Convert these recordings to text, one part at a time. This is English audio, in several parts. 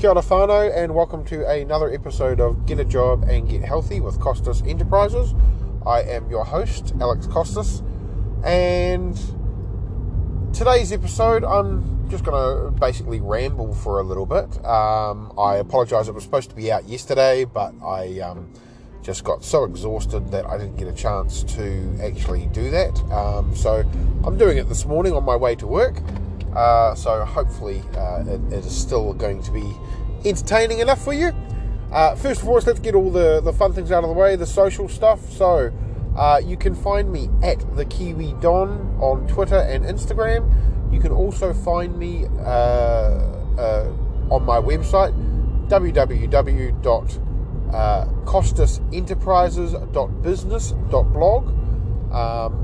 Kia ora whānau, and welcome to another episode of Get a Job and Get Healthy with Costas Enterprises. I am your host, Alex Costas, and today's episode I'm just going to basically ramble for a little bit. I apologise, it was supposed to be out yesterday, but I just got so exhausted that I didn't get a chance to actually do that. So I'm doing it this morning on my way to work. So hopefully it is still going to be entertaining enough for you. First of all, let's get all the fun things out of the way, the social stuff. So you can find me at the Kiwi Don on Twitter and Instagram. You can also find me on my website, www.costasenterprises.business.blog,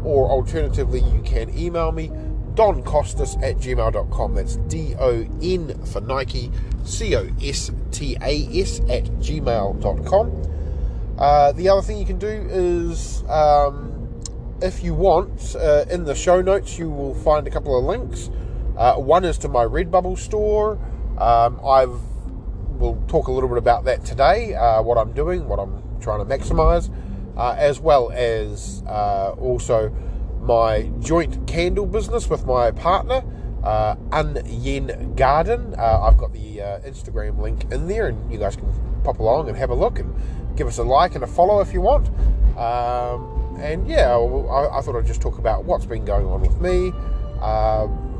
or alternatively you can email me doncostas@gmail.com. That's DON for Nike, COSTAS @gmail.com. The other thing you can do is, if you want, in the show notes you will find a couple of links. One is to my Redbubble store. We'll talk a little bit about that today, what I'm doing, what I'm trying to maximize, as well as also my joint candle business with my partner, Yen Garden. I've got the Instagram link in there, and you guys can pop along and have a look and give us a like and a follow if you want. And yeah, I thought I'd just talk about what's been going on with me.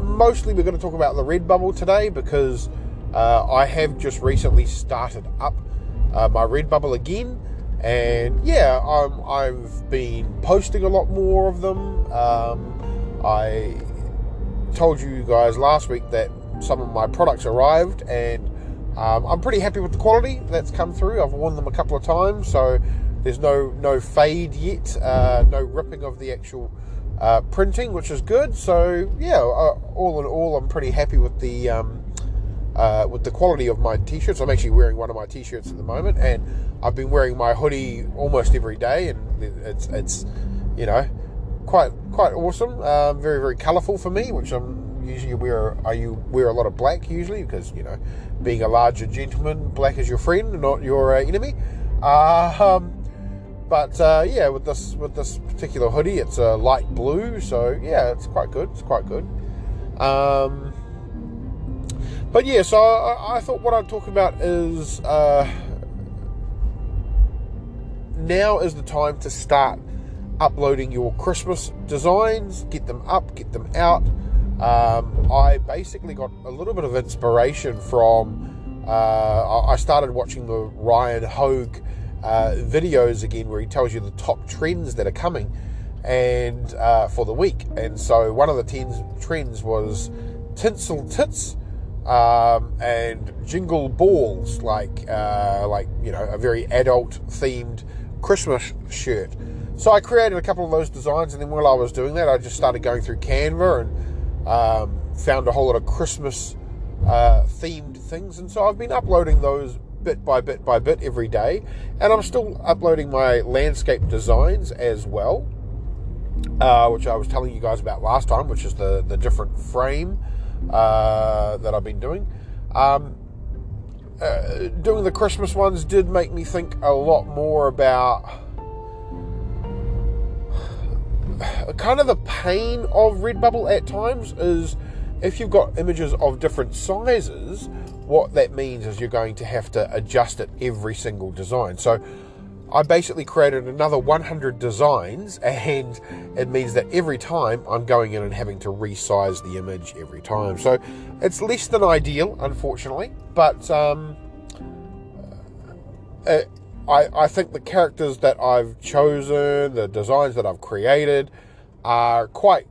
Mostly we're going to talk about the Redbubble today because I have just recently started up my Redbubble again. And yeah, I've been posting a lot more of them. I told you guys last week that some of my products arrived, and I'm pretty happy with the quality that's come through. I've worn them a couple of times, so there's no fade yet, no ripping of the actual printing, which is good. So yeah, all in all, I'm pretty happy with the quality of my t-shirts. I'm actually wearing one of my t-shirts at the moment, and I've been wearing my hoodie almost every day, and it's you know, quite awesome. Very, very colourful for me, which I'm usually wear a lot of black usually because, you know, being a larger gentleman, black is your friend, not your enemy. But yeah, with this particular hoodie, it's a light blue, so yeah, it's quite good. But yeah, so I thought what I'd talk about is now is the time to start uploading your Christmas designs. Get them up, get them out. I basically got a little bit of inspiration from, I started watching the Ryan Hogue videos again, where he tells you the top trends that are coming and for the week. And so one of the trends was tinsel tits, and jingle balls, like you know, a very adult themed Christmas shirt. So I created a couple of those designs, and then while I was doing that, I just started going through Canva and found a whole lot of Christmas themed things, and so I've been uploading those bit by bit every day, and I'm still uploading my landscape designs as well, which I was telling you guys about last time, which is the different frame that I've been doing. Doing the Christmas ones did make me think a lot more about kind of the pain of Redbubble at times. Is if you've got images of different sizes, what that means is you're going to have to adjust it every single design. So I basically created another 100 designs, and it means that every time I'm going in and having to resize the image every time. So it's less than ideal, unfortunately, but I think the characters that I've chosen, the designs that I've created, are quite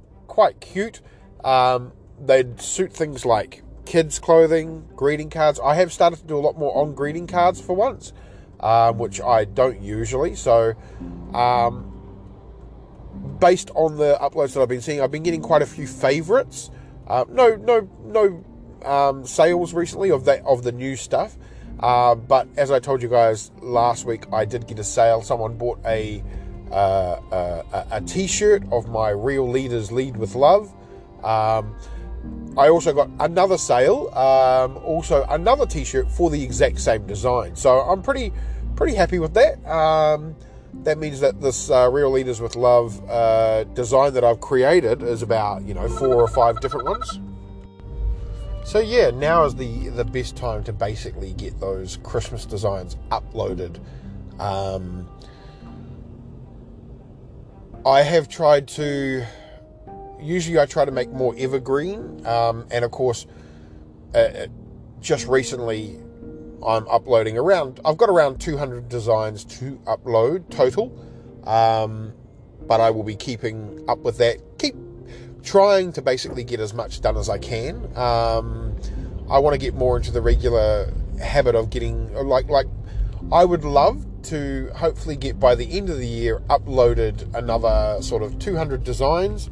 cute. They'd suit things like kids' clothing, greeting cards. I have started to do a lot more on greeting cards for once, which I don't usually. So based on the uploads that I've been seeing, I've been getting quite a few favourites. No sales recently of the new stuff. But as I told you guys last week, I did get a sale. Someone bought a t-shirt of my Real Leaders Lead with Love. I also got another sale, also another t-shirt for the exact same design. So I'm pretty happy with that. That means that this Real Leaders with Love design that I've created is about 4 or 5 different ones. So yeah, now is the best time to basically get those Christmas designs uploaded. I have tried to, usually I try to make more evergreen, and of course, just recently I'm uploading I've got around 200 designs to upload total, but I will be keeping up with that, keep trying to basically get as much done as I can. I want to get more into the regular habit of getting, like I would love to hopefully get by the end of the year uploaded another sort of 200 designs,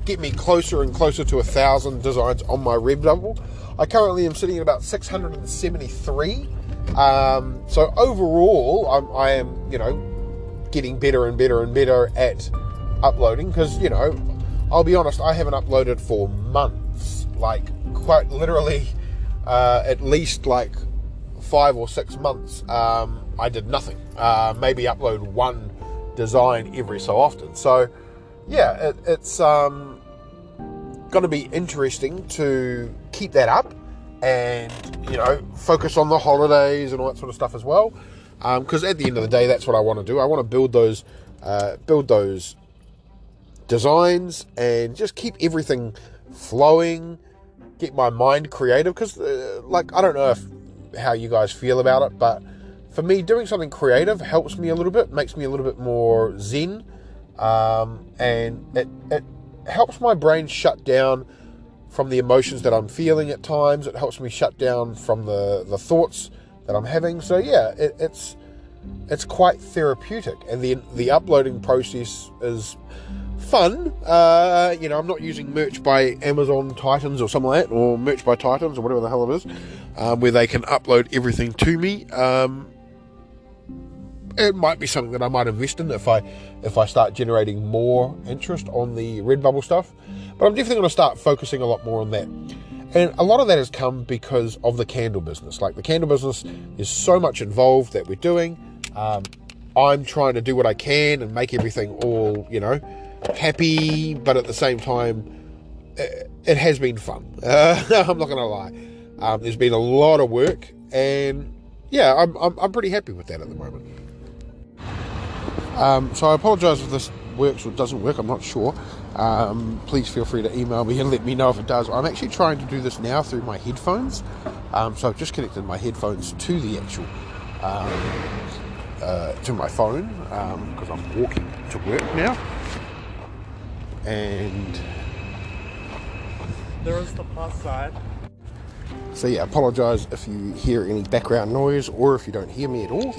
get me closer and closer to 1,000 designs on my Redbubble. I currently am sitting at about 673. So overall, I am, getting better and better and better at uploading, because, I'll be honest, I haven't uploaded for months, like quite literally, at least like 5 or 6 months. I did nothing, maybe upload one design every so often. So yeah, it's going to be interesting to keep that up and focus on the holidays and all that sort of stuff as well, because at the end of the day, that's what I want to do. I want to build those designs and just keep everything flowing, get my mind creative, because I don't know how you guys feel about it, but for me, doing something creative helps me a little bit, makes me a little bit more zen, and it helps my brain shut down from the emotions that I'm feeling at times. It helps me shut down from the thoughts that I'm having. So yeah, it's quite therapeutic, and the uploading process is fun. I'm not using merch by Amazon Titans or something like that, or merch by Titans or whatever the hell it is, where they can upload everything to me. It might be something that I might invest in if I start generating more interest on the Redbubble stuff. But I'm definitely going to start focusing a lot more on that. And a lot of that has come because of the candle business. Like, the candle business is so much involved that we're doing. I'm trying to do what I can and make everything all, happy, but at the same time, it has been fun. I'm not going to lie. There's been a lot of work, and yeah, I'm pretty happy with that at the moment. So I apologise if this works or doesn't work, I'm not sure. Please feel free to email me and let me know if it does. I'm actually trying to do this now through my headphones. So I've just connected my headphones to the actual, to my phone, because I'm walking to work now. And there is the plus side. So yeah, apologise if you hear any background noise or if you don't hear me at all.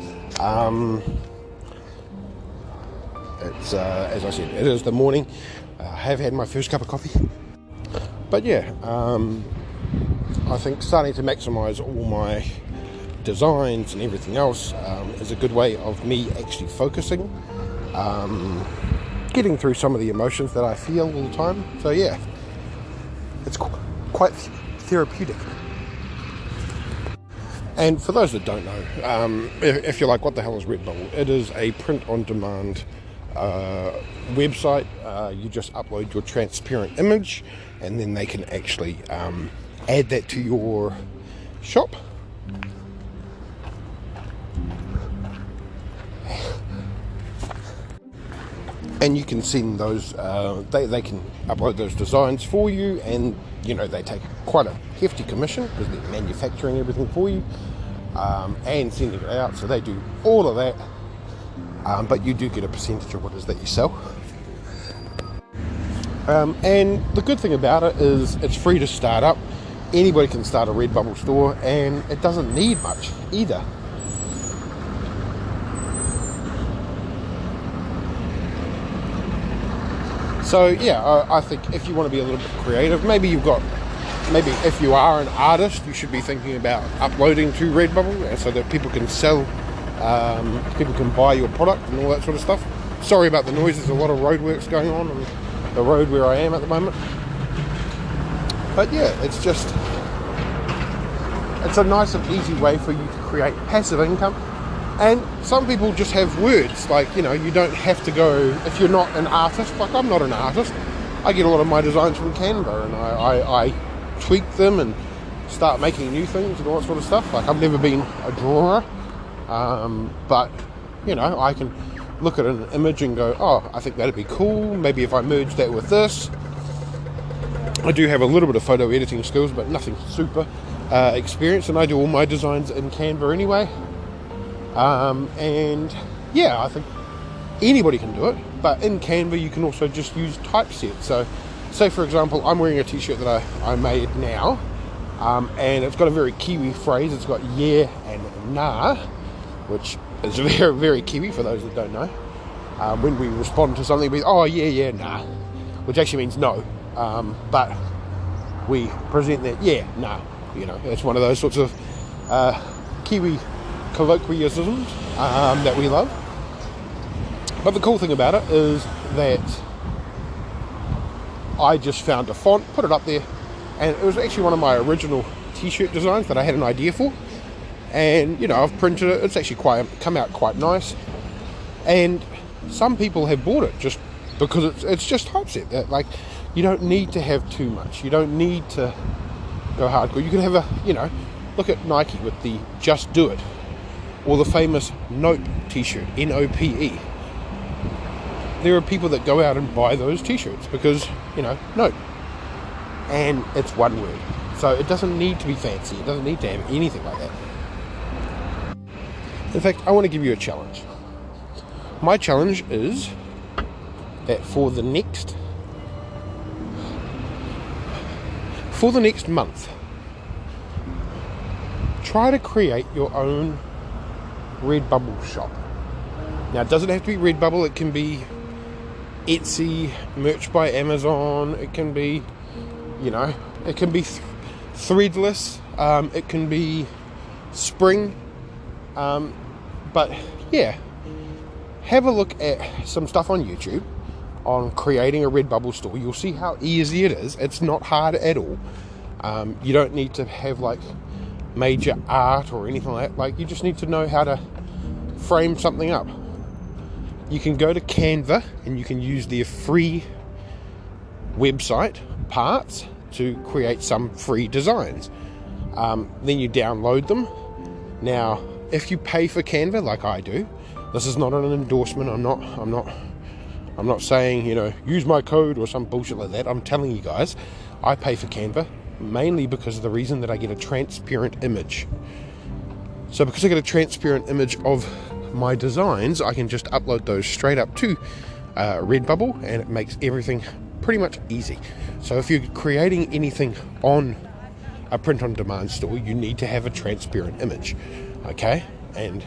It's as I said, it is the morning. I have had my first cup of coffee, but yeah, I think starting to maximise all my designs and everything else is a good way of me actually focusing, getting through some of the emotions that I feel all the time. So yeah, it's quite therapeutic. And for those that don't know, if you're like, what the hell is Redbubble? It is a print-on-demand website. You just upload your transparent image, and then they can actually add that to your shop. And you can send those, they can upload those designs for you, and they take quite a hefty commission because they're manufacturing everything for you, and sending it out. So they do all of that, but you do get a percentage of what it is that you sell. And the good thing about it is it's free to start up. Anybody can start a Redbubble store, and it doesn't need much either. So yeah, I think if you want to be a little bit creative, maybe if you are an artist, you should be thinking about uploading to Redbubble so that people can sell, people can buy your product and all that sort of stuff. Sorry about the noise, there's a lot of roadworks going on the road where I am at the moment. But yeah, it's a nice and easy way for you to create passive income. And some people just have words, like, you know, you don't have to go, if you're not an artist, like I'm not an artist, I get a lot of my designs from Canva, and I tweak them and start making new things and all that sort of stuff. Like, I've never been a drawer, but, you know, I can look at an image and go, oh, I think that'd be cool, maybe if I merge that with this. I do have a little bit of photo editing skills, but nothing super experienced, and I do all my designs in Canva anyway. And yeah, I think anybody can do it, but in Canva you can also just use typeset. So say for example, I'm wearing a t-shirt that I made now, and it's got a very Kiwi phrase. It's got yeah and nah, which is very, very Kiwi for those that don't know. When we respond to something with, oh yeah, nah, which actually means no, but we present that yeah, nah, you know, it's one of those sorts of Kiwi colloquialisms that we love. But the cool thing about it is that I just found a font, put it up there, and it was actually one of my original t-shirt designs that I had an idea for, and you know, I've printed it. It's actually come out quite nice, and some people have bought it just because it's just typeset. That, like, you don't need to have too much, you don't need to go hardcore. You can have a, you know, look at Nike with the Just Do It, or the famous Nope t-shirt, N-O-P-E. There are people that go out and buy those t-shirts because, you know, Nope. And it's one word. So it doesn't need to be fancy. It doesn't need to have anything like that. In fact, I want to give you a challenge. My challenge is that for the next month, try to create your own Redbubble shop. Now, it doesn't have to be Redbubble. It can be Etsy, merch by Amazon. It can be, you know, it can be Threadless. It can be Spring. But yeah, have a look at some stuff on YouTube on creating a Redbubble store. You'll see how easy it is. It's not hard at all. You don't need to have like major art or anything like that. Like, you just need to know how to frame something up. You can go to Canva and you can use their free website parts to create some free designs. Then you download them. Now, if you pay for Canva like I do, this is not an endorsement. I'm not saying, you know, use my code or some bullshit like that. I'm telling you guys, I pay for Canva mainly because of the reason that I get a transparent image. So because I get a transparent image of my designs, I can just upload those straight up to Redbubble, and it makes everything pretty much easy. So if you're creating anything on a print-on-demand store, you need to have a transparent image, okay? And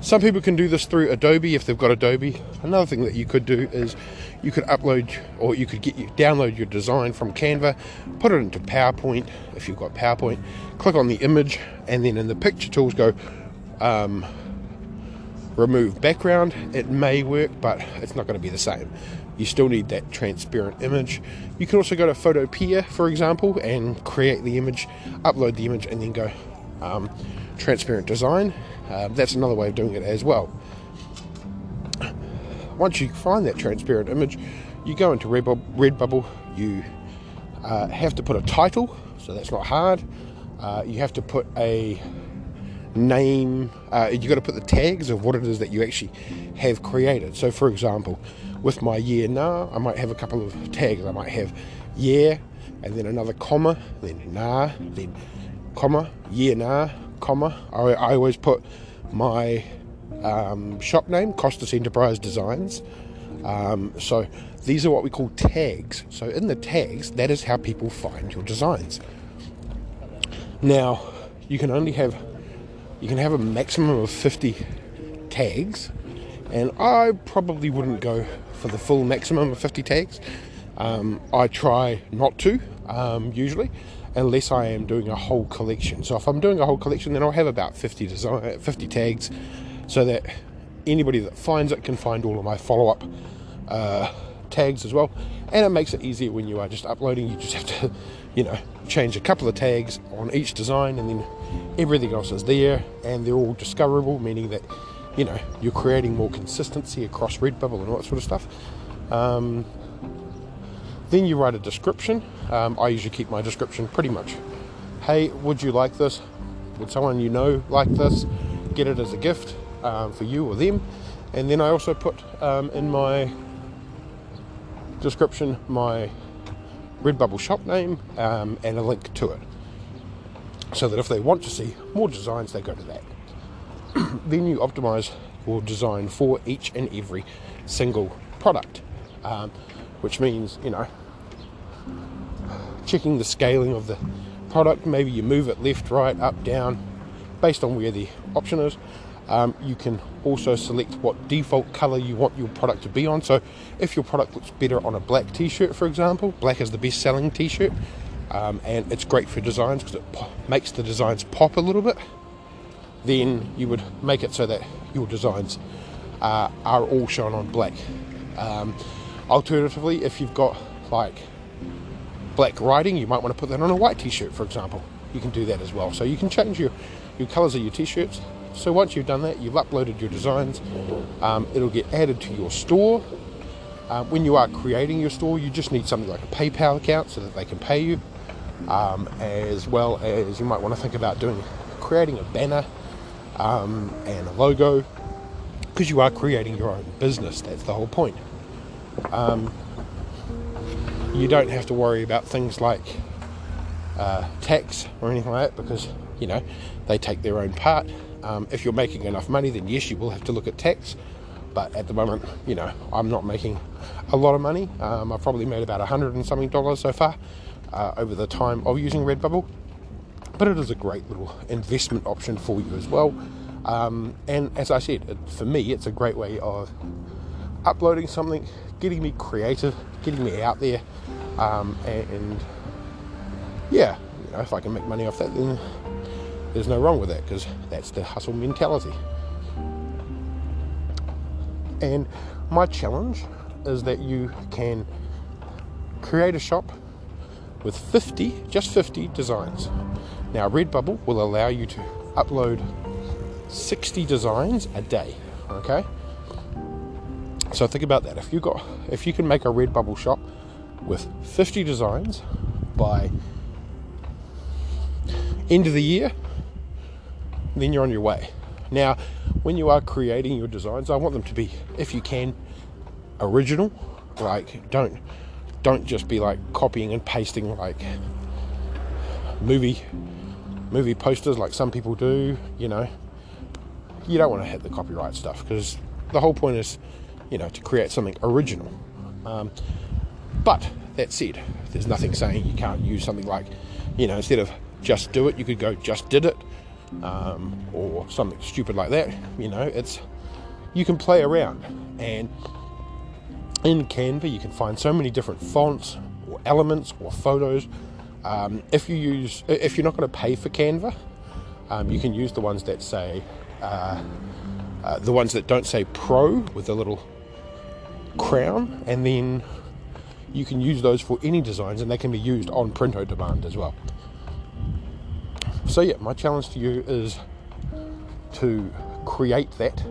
some people can do this through Adobe if they've got Adobe. Another thing that you could do is you could upload, or you could download your design from Canva, put it into PowerPoint if you've got PowerPoint, click on the image, and then in the picture tools go remove background. It may work, but it's not going to be the same. You still need that transparent image. You can also go to Photopea, for example, and create the image, upload the image, and then go transparent design. That's another way of doing it as well. Once you find that transparent image, you go into Redbubble. You have to put a title, so that's not hard. You have to put a name. You got to put the tags of what it is that you actually have created. So for example, with my yeah nah, I might have a couple of tags. I might have yeah, and then another comma, then nah, then comma, yeah nah, comma. I always put my shop name, Costas Enterprise Designs. So these are what we call tags. So in the tags, that is how people find your designs. Now, you can have a maximum of 50 tags, and I probably wouldn't go for the full maximum of 50 tags. I try not to, usually, unless I am doing a whole collection. So if I'm doing a whole collection, then I'll have about 50 tags, so that anybody that finds it can find all of my follow-up tags as well. and it makes it easier when you are just uploading. You just have to, change a couple of tags on each design, and then everything else is there, and they're all discoverable, meaning that you're creating more consistency across Redbubble and all that sort of stuff. Then you write a description. I usually keep my description pretty much, hey, would you like this? Would someone like this? Get it as a gift for you or them. And then I also put in my description my Redbubble shop name and a link to it, so that if they want to see more designs, they go to that. Then you optimize your design for each and every single product, which means checking the scaling of the product. Maybe you move it left, right, up, down, based on where the option is. You can also select what default color you want your product to be on. So if your product looks better on a black t-shirt, for example, black is the best selling t-shirt, and it's great for designs because it makes the designs pop a little bit, then you would make it so that your designs are all shown on black. Alternatively, if you've got like black writing, you might want to put that on a white t-shirt, for example. You can do that as well. So you can change your colors of your t-shirts. So once you've done that, you've uploaded your designs, it'll get added to your store. When you are creating your store, you just need something like a PayPal account so that they can pay you, as well as you might want to think about creating a banner and a logo, because you are creating your own business. That's the whole point. You don't have to worry about things like tax or anything like that, because they take their own part. If you're making enough money, then yes, you will have to look at tax. But at the moment, I'm not making a lot of money. I've probably made about $100 and something so far over the time of using Redbubble. But it is a great little investment option for you as well. And as I said, for me, it's a great way of uploading something, getting me creative, getting me out there. And yeah, if I can make money off that, then there's no wrong with that, because that's the hustle mentality. And my challenge is that you can create a shop with just 50 designs. Now Redbubble will allow you to upload 60 designs a day. Okay, so think about that. If you can make a Redbubble shop with 50 designs by end of the year, then you're on your way. Now, when you are creating your designs, I want them to be, if you can, original. Like, don't just be like copying and pasting like movie posters like some people do. You don't want to hit the copyright stuff, because the whole point is, to create something original. But that said, there's nothing saying you can't use something like, instead of just do it, you could go just did it. Or something stupid like that. You can play around, and in Canva you can find so many different fonts or elements or photos. If you're not going to pay for Canva, you can use the ones that say the ones that don't say Pro with a little crown, and then you can use those for any designs, and they can be used on print on demand as well. So yeah, my challenge to you is to create that,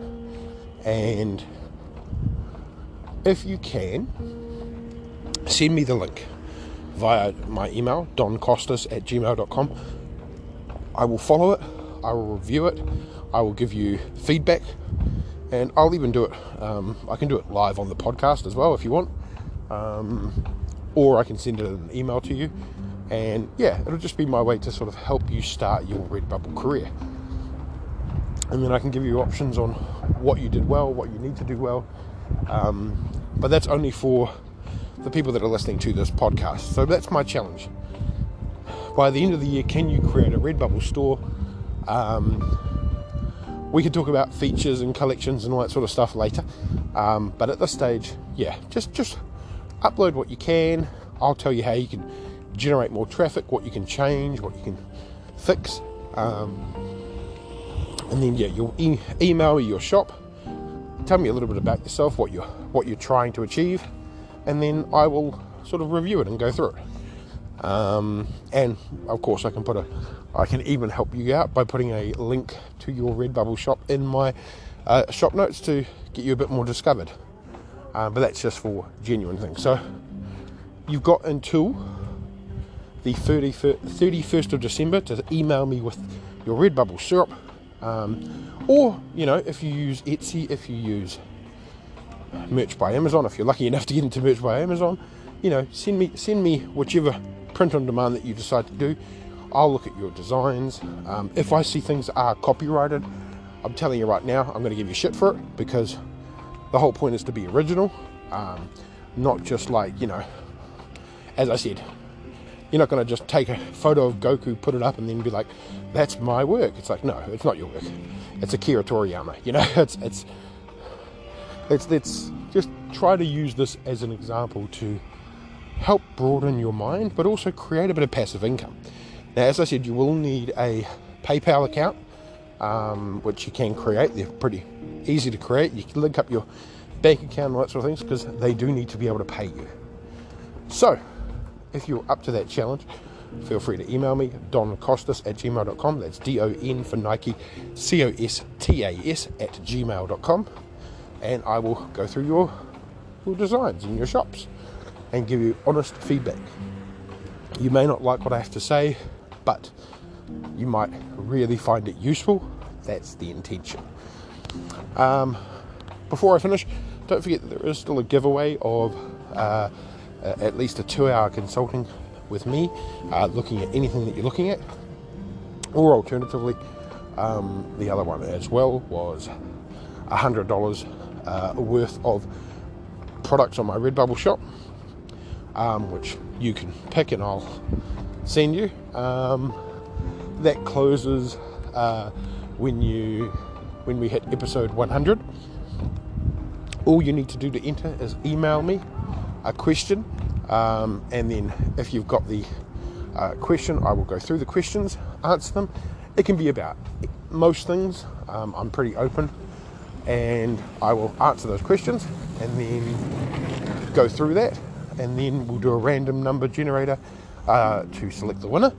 and if you can, send me the link via my email, doncostas@gmail.com. I will follow it, I will review it, I will give you feedback, and I'll even do it, I can do it live on the podcast as well if you want, or I can send it in an email to you. And yeah, it'll just be my way to sort of help you start your Redbubble career. And then I can give you options on what you did well, what you need to do well. But that's only for the people that are listening to this podcast. So that's my challenge. By the end of the year, can you create a Redbubble store? We can talk about features and collections and all that sort of stuff later. But at this stage, yeah, just upload what you can. I'll tell you how you can generate more traffic, what you can change, what you can fix, and then yeah, you'll email me your shop, tell me a little bit about yourself, what you're trying to achieve, and then I will sort of review it and go through it. And of course I can even help you out by putting a link to your Redbubble shop in my shop notes to get you a bit more discovered. But that's just for genuine things. So you've got until the 31st of December to email me with your Redbubble syrup, or if you use Etsy, if you use merch by Amazon, if you're lucky enough to get into merch by Amazon, send me whichever print on demand that you decide to do. I'll look at your designs. If I see things that are copyrighted, I'm telling you right now, I'm going to give you shit for it, because the whole point is to be original, not just like, as I said, you're not going to just take a photo of Goku, put it up, and then be like, that's my work. It's like, no, it's not your work. It's Akira Toriyama. Let's just try to use this as an example to help broaden your mind, but also create a bit of passive income. Now, as I said, you will need a PayPal account, which you can create. They're pretty easy to create. You can link up your bank account and all that sort of things, because they do need to be able to pay you. So, if you're up to that challenge, feel free to email me, doncostas@gmail.com. That's DON for Nike, COSTAS@gmail.com. And I will go through your designs in your shops and give you honest feedback. You may not like what I have to say, but you might really find it useful. That's the intention. Before I finish, don't forget that there is still a giveaway of at least a 2-hour consulting with me, looking at anything that you're looking at. Or alternatively, the other one as well was $100 worth of products on my Redbubble shop, which you can pick and I'll send you. That closes when we hit episode 100. All you need to do to enter is email me a question, and then if you've got the question, I will go through the questions, answer them. It can be about most things. I'm pretty open, and I will answer those questions and then go through that, and then we'll do a random number generator to select the winner,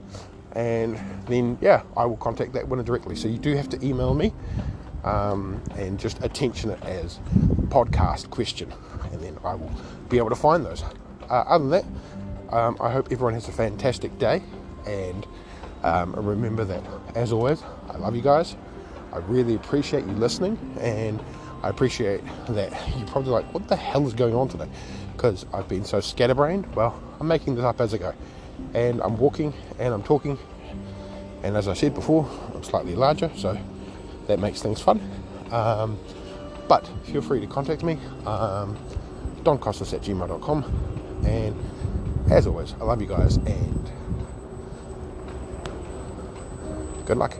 and then I will contact that winner directly. So you do have to email me, and just attention it as podcast question, and then I will be able to find those. Other than that, I hope everyone has a fantastic day, and remember that, as always, I love you guys. I really appreciate you listening, and I appreciate that you're probably like, what the hell is going on today? Because I've been so scatterbrained. Well, I'm making this up as I go, and I'm walking and I'm talking, and as I said before, I'm slightly larger, so that makes things fun. But feel free to contact me, doncostas@gmail.com, and as always, I love you guys, and good luck.